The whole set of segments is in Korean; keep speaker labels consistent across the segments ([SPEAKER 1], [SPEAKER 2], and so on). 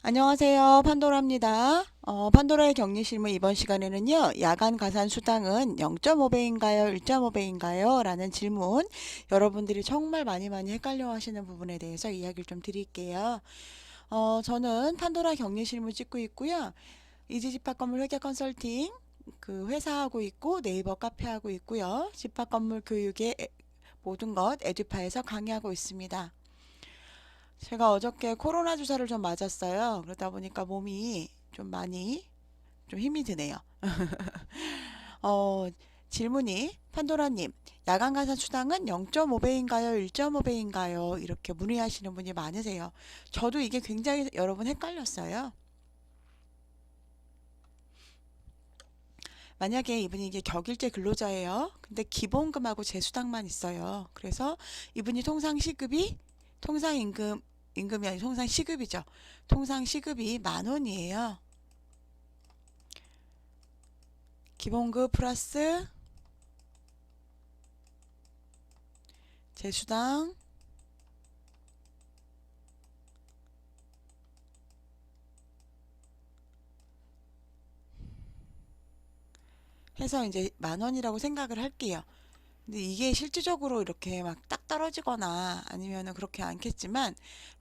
[SPEAKER 1] 안녕하세요. 판도라입니다. 판도라의 격리 실무 이번 시간에는요, 야간 가산 수당은 0.5배인가요? 1.5배인가요? 라는 질문, 여러분들이 정말 많이 헷갈려 하시는 부분에 대해서 이야기를 좀 드릴게요. 저는 판도라 격리 실무 찍고 있고요. 이지집합건물 회계 컨설팅, 그 회사 하고 있고, 네이버 카페 하고 있고요. 집합건물 교육의 모든 것 에듀파에서 강의하고 있습니다. 제가 어저께 코로나 주사를 좀 맞았어요. 그러다 보니까 몸이 좀 많이 좀 힘이 드네요. 어, 질문이 판도라님, 야간 가산 수당은 0.5배인가요? 1.5배인가요? 이렇게 문의하시는 분이 많으세요. 저도 이게 굉장히 여러분 헷갈렸어요. 만약에 이분이 이게 격일제 근로자예요. 근데 기본금하고 재수당만 있어요. 그래서 이분이 통상임금이 아니고 통상시급이죠. 통상시급이 10,000원이에요. 기본급 플러스 재수당 해서 이제 10,000원이라고 생각을 할게요. 근데 이게 실질적으로 이렇게 막 딱 떨어지거나 아니면은 그렇게 않겠지만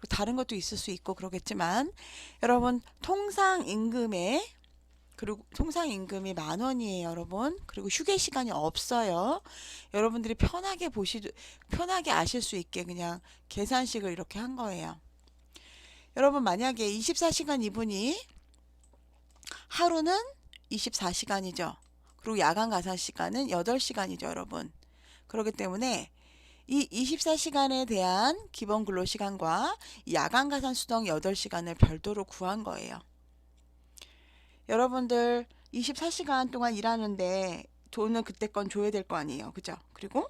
[SPEAKER 1] 다른 것도 있을 수 있고 그러겠지만 여러분 통상임금이 10,000원이에요, 여러분. 그리고 휴게 시간이 없어요. 여러분들이 편하게 아실 수 있게 그냥 계산식을 이렇게 한 거예요. 여러분 만약에 24시간 이분이 하루는 24시간이죠. 그리고 야간 가산 시간은 8시간이죠, 여러분. 그렇기 때문에 이 24시간에 대한 기본 근로시간과 야간 가산 수당 8시간을 별도로 구한 거예요. 여러분들 24시간 동안 일하는데 돈은 그때 건 줘야 될 거 아니에요. 그죠? 그리고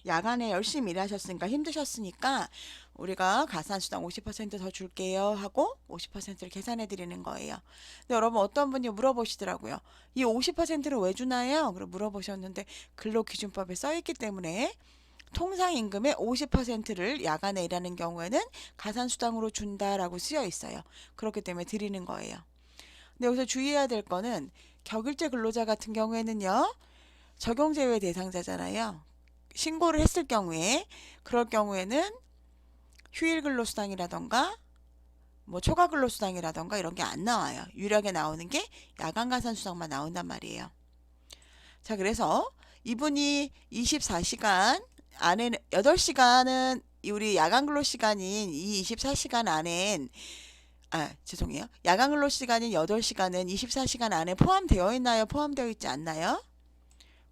[SPEAKER 1] 야간에 열심히 일하셨으니까 힘드셨으니까 우리가 가산수당 50%더 줄게요 하고 50%를 계산해 드리는 거예요. 근데 여러분 어떤 분이 물어보시더라고요. 이 50%를 왜 주나요? 그리고 물어보셨는데 근로기준법에 써 있기 때문에 통상임금의 50%를 야간에 일하는 경우에는 가산수당으로 준다라고 쓰여 있어요. 그렇기 때문에 드리는 거예요. 근데 여기서 주의해야 될 거는 격일제 근로자 같은 경우에는요. 적용제외 대상자잖아요. 신고를 했을 경우에 그럴 경우에는 휴일 근로수당이라던가 뭐 초과 근로수당이라던가 이런 게 안 나와요. 유일하게 나오는 게 야간 가산 수당만 나온단 말이에요. 자, 그래서 이분이 24시간 안에는 8시간은 우리 야간 근로 시간인 이 24시간 안엔 죄송해요. 야간 근로 시간인 8시간은 24시간 안에 포함되어 있나요? 포함되어 있지 않나요?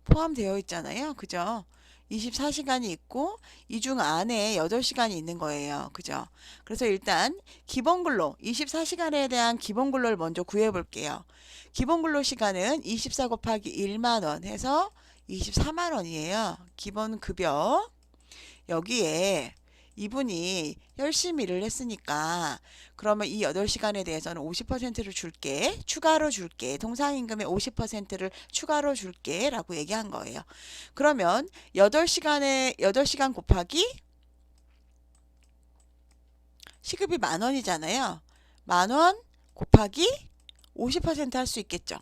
[SPEAKER 1] 포함되어 있잖아요. 그죠? 24시간이 있고 이 중 안에 8시간이 있는 거예요. 그죠? 그래서 일단 기본 근로 24시간에 대한 기본 근로를 먼저 구해 볼게요. 기본 근로 시간은 24 곱하기 1만 원 해서 24만 원이에요. 기본 급여. 여기에 이분이 열심히 일을 했으니까 그러면 이 8시간에 대해서는 50%를 줄게. 추가로 줄게. 통상임금의 50%를 추가로 줄게 라고 얘기한 거예요. 그러면 8시간 곱하기 시급이 10,000원이잖아요. 10,000원 곱하기 50% 할 수 있겠죠.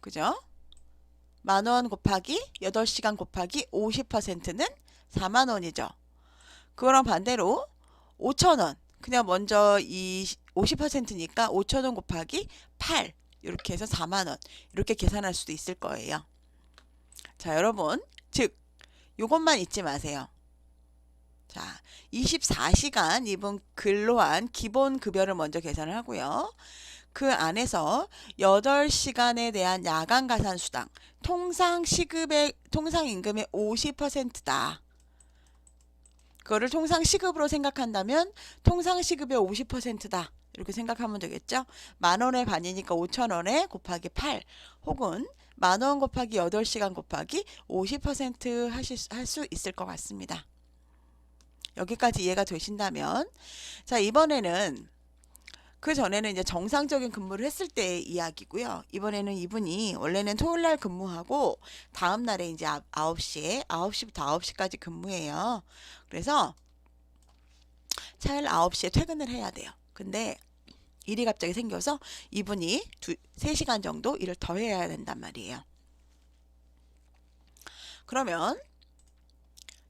[SPEAKER 1] 그죠? 10,000원 곱하기 8시간 곱하기 50%는 4만 원이죠. 그거랑 반대로 5,000원. 그냥 먼저 이 50%니까 5,000원 곱하기 8. 이렇게 해서 4만 원. 이렇게 계산할 수도 있을 거예요. 자, 여러분. 즉, 요것만 잊지 마세요. 자, 24시간 이분 근로한 기본 급여를 먼저 계산을 하고요. 그 안에서 8시간에 대한 야간 가산 수당, 통상임금의 50%다. 그거를 통상시급으로 생각한다면 통상시급의 50%다. 이렇게 생각하면 되겠죠. 10,000원의 반이니까 5,000원에 곱하기 8 혹은 10,000원 곱하기 8시간 곱하기 50% 할 수 있을 것 같습니다. 여기까지 이해가 되신다면 자, 이번에는 그 전에는 이제 정상적인 근무를 했을 때의 이야기고요. 이번에는 이분이 원래는 토요일 날 근무하고 다음 날에 이제 9시부터 9시까지 근무해요. 그래서 차일 9시에 퇴근을 해야 돼요. 근데 일이 갑자기 생겨서 이분이 3시간 정도 일을 더 해야 된단 말이에요. 그러면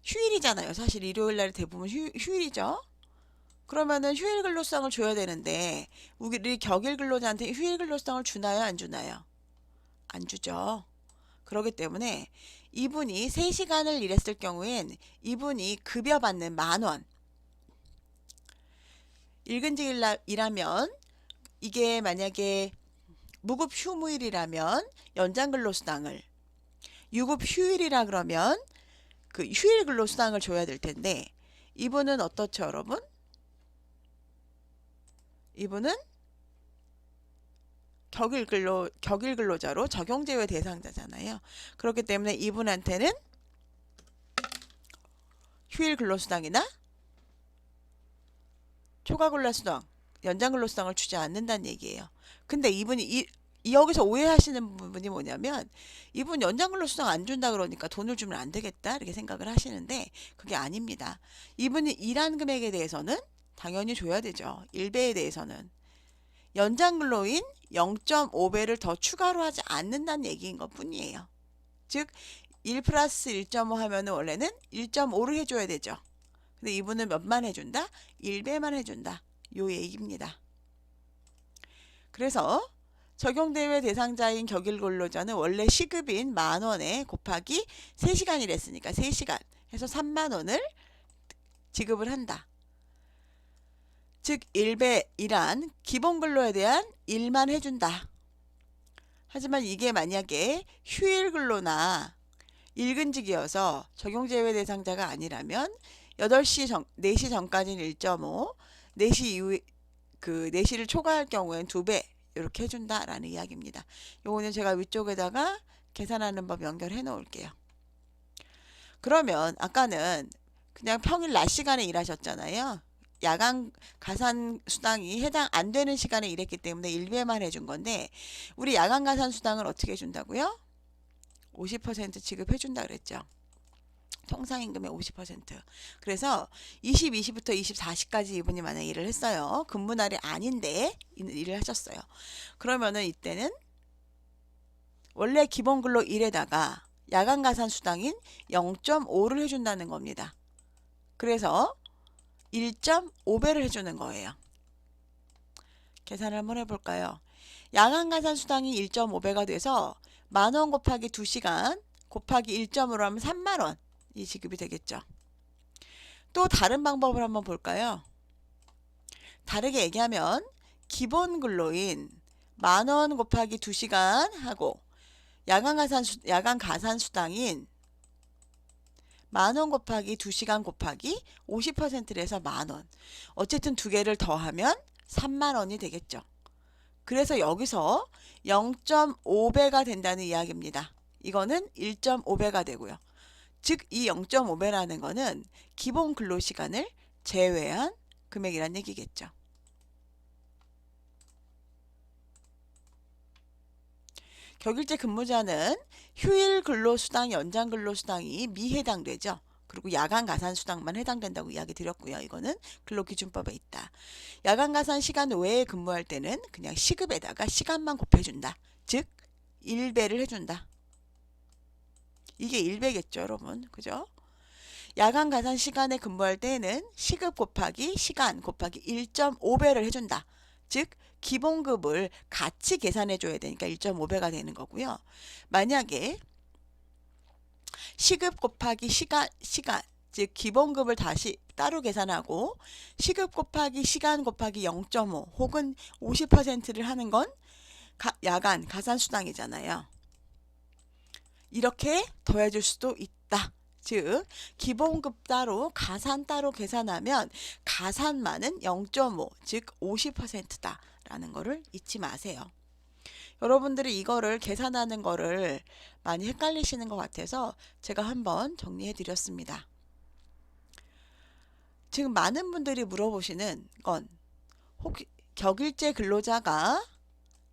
[SPEAKER 1] 휴일이잖아요. 사실 일요일 날 대부분 휴일이죠. 그러면은 휴일 근로상을 줘야 되는데 우리 격일 근로자한테 휴일 근로상을 주나요? 안 주나요? 안 주죠. 그렇기 때문에 이분이 3시간을 일했을 경우엔 이분이 급여 받는 10,000원. 일근직 일하면 이게 만약에 무급 휴무일이라면 연장 근로수당을, 유급 휴일이라 그러면 그 휴일 근로수당을 줘야 될 텐데 이분은 어떻죠, 여러분? 이분은 격일 근로자로 적용제외 대상자잖아요. 그렇기 때문에 이분한테는 휴일 근로수당이나 초과 근로수당, 연장 근로수당을 주지 않는다는 얘기예요. 근데 이분이 여기서 오해하시는 부분이 뭐냐면 이분 연장 근로수당 안 준다 그러니까 돈을 주면 안 되겠다 이렇게 생각을 하시는데 그게 아닙니다. 이분이 일한 금액에 대해서는 당연히 줘야 되죠. 일배에 대해서는. 연장 근로인 0.5배를 더 추가로 하지 않는다는 얘기인 것 뿐이에요. 즉, 1 플러스 1.5 하면은 원래는 1.5를 해줘야 되죠. 근데 이분은 몇만 해준다? 1배만 해준다. 요 얘기입니다. 그래서 적용대외 대상자인 격일 근로자는 원래 시급인 10,000원에 곱하기 3시간 일했으니까 3시간 해서 30,000원을 지급을 한다. 즉 1배 일한 기본 근로에 대한 일만 해준다. 하지만 이게 만약에 휴일 근로나 일근직이어서 적용제외 대상자가 아니라면 4시 전까지는 1.5, 4시 이후 4시를 초과할 경우엔 2배 이렇게 해준다라는 이야기입니다. 요거는 제가 위쪽에다가 계산하는 법 연결해 놓을게요. 그러면 아까는 그냥 평일 낮 시간에 일하셨잖아요. 야간 가산 수당이 해당 안 되는 시간에 일했기 때문에 1배만 해준 건데 우리 야간 가산 수당을 어떻게 해준다고요? 50% 지급해 준다 그랬죠. 통상임금의 50%. 그래서 22시부터 24시까지 이분이 만약 일을 했어요. 근무날이 아닌데 일을 하셨어요. 그러면은 이때는 원래 기본근로 1에다가 야간 가산 수당인 0.5를 해준다는 겁니다. 그래서 1.5배를 해주는 거예요. 계산을 한번 해볼까요? 야간 가산 수당이 1.5배가 돼서 10,000원 곱하기 2시간 곱하기 1.5로 하면 30,000원 이 지급이 되겠죠. 또 다른 방법을 한번 볼까요? 다르게 얘기하면 기본 근로인 10,000원 곱하기 2시간 하고 야간 가산 수당인 10,000원 곱하기 2시간 곱하기 50%를 해서 10,000원. 어쨌든 두 개를 더하면 30,000원이 되겠죠. 그래서 여기서 0.5배가 된다는 이야기입니다. 이거는 1.5배가 되고요. 즉 이 0.5배라는 거는 기본 근로시간을 제외한 금액이란 얘기겠죠. 격일제 근무자는 휴일 근로수당, 연장 근로수당이 미해당되죠. 그리고 야간 가산 수당만 해당된다고 이야기 드렸고요. 이거는 근로기준법에 있다. 야간 가산 시간 외에 근무할 때는 그냥 시급에다가 시간만 곱해준다. 즉 1배를 해준다. 이게 1배겠죠, 여러분. 그죠? 야간 가산 시간에 근무할 때에는 시급 곱하기 시간 곱하기 1.5배를 해준다. 즉 기본급을 같이 계산해 줘야 되니까 1.5배가 되는 거고요. 만약에 시급 곱하기 시간 즉 기본급을 다시 따로 계산하고 시급 곱하기 시간 곱하기 0.5 혹은 50%를 하는 건 야간 가산 수당이잖아요. 이렇게 더해줄 수도 있다. 즉 기본급 따로 가산 따로 계산하면 가산만은 0.5 즉 50%다 라는 거를 잊지 마세요. 여러분들이 이거를 계산하는 거를 많이 헷갈리시는 것 같아서 제가 한번 정리해 드렸습니다. 지금 많은 분들이 물어보시는 건 혹시 격일제 근로자가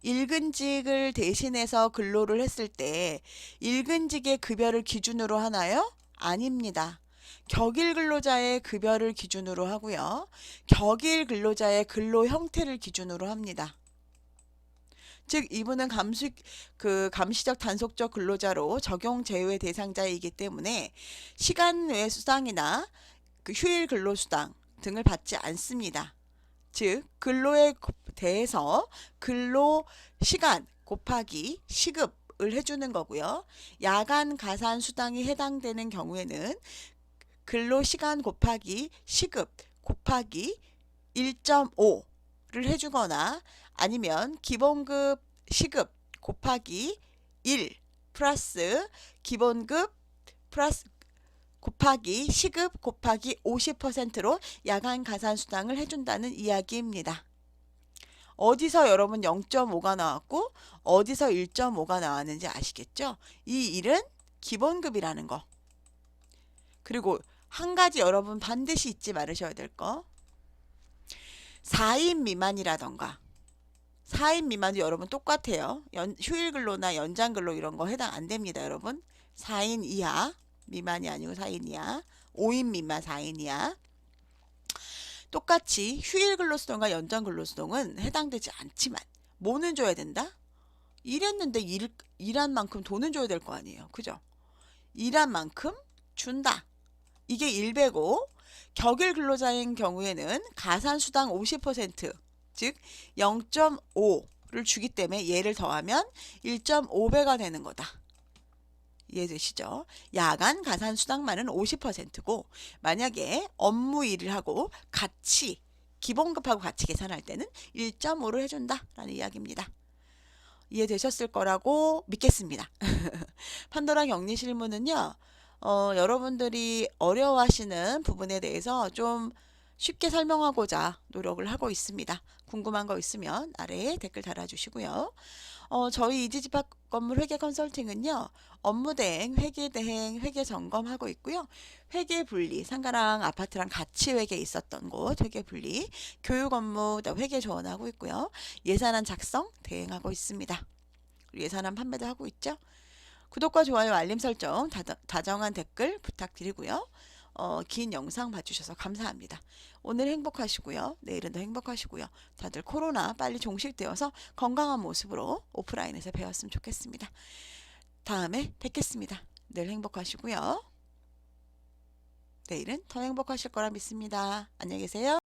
[SPEAKER 1] 일근직을 대신해서 근로를 했을 때 일근직의 급여를 기준으로 하나요? 아닙니다. 격일 근로자의 급여를 기준으로 하고요. 격일 근로자의 근로 형태를 기준으로 합니다. 즉 이분은 감시적 단속적 근로자로 적용 제외 대상자이기 때문에 시간 외 수당이나 휴일 근로 수당 등을 받지 않습니다. 즉 근로에 대해서 근로 시간 곱하기 시급을 해주는 거고요. 야간 가산 수당이 해당되는 경우에는 근로 시간 곱하기 시급 곱하기 1.5를 해주거나 아니면 기본급 시급 곱하기 1 플러스 기본급 플러스 곱하기 시급 곱하기 50%로 야간 가산 수당을 해준다는 이야기입니다. 어디서 여러분 0.5가 나왔고 어디서 1.5가 나왔는지 아시겠죠? 이 1은 기본급이라는 거. 그리고 한 가지 여러분 반드시 잊지 말으셔야 될 거. 4인 미만이라던가 4인 미만도 여러분 똑같아요. 휴일 근로나 연장 근로 이런 거 해당 안 됩니다, 여러분. 4인 이하 미만이 아니고 4인 이하, 5인 미만 4인 이하. 똑같이 휴일 근로수당과 연장 근로수당은 해당되지 않지만 뭐는 줘야 된다? 일했는데 일한 만큼 돈은 줘야 될 거 아니에요. 그죠? 일한 만큼 준다. 이게 1배고 격일 근로자인 경우에는 가산수당 50%, 즉 0.5를 주기 때문에 얘를 더하면 1.5배가 되는 거다. 이해되시죠? 야간 가산수당만은 50%고 만약에 업무 일을 하고 같이 기본급하고 같이 계산할 때는 1.5를 해준다 라는 이야기입니다. 이해되셨을 거라고 믿겠습니다. 판도라 격리 실무는요. 여러분들이 어려워하시는 부분에 대해서 좀 쉽게 설명하고자 노력을 하고 있습니다. 궁금한 거 있으면 아래에 댓글 달아주시고요. 저희 이지집합 건물 회계 컨설팅은요. 업무 대행, 회계 대행, 회계 점검하고 있고요. 회계 분리, 상가랑 아파트랑 같이 회계 있었던 곳 회계 분리, 교육 업무, 회계 조언하고 있고요. 예산안 작성 대행하고 있습니다. 예산안 판매도 하고 있죠. 구독과 좋아요, 알림 설정, 다정한 댓글 부탁드리고요. 긴 영상 봐주셔서 감사합니다. 오늘 행복하시고요. 내일은 더 행복하시고요. 다들 코로나 빨리 종식되어서 건강한 모습으로 오프라인에서 배웠으면 좋겠습니다. 다음에 뵙겠습니다. 늘 행복하시고요. 내일은 더 행복하실 거라 믿습니다. 안녕히 계세요.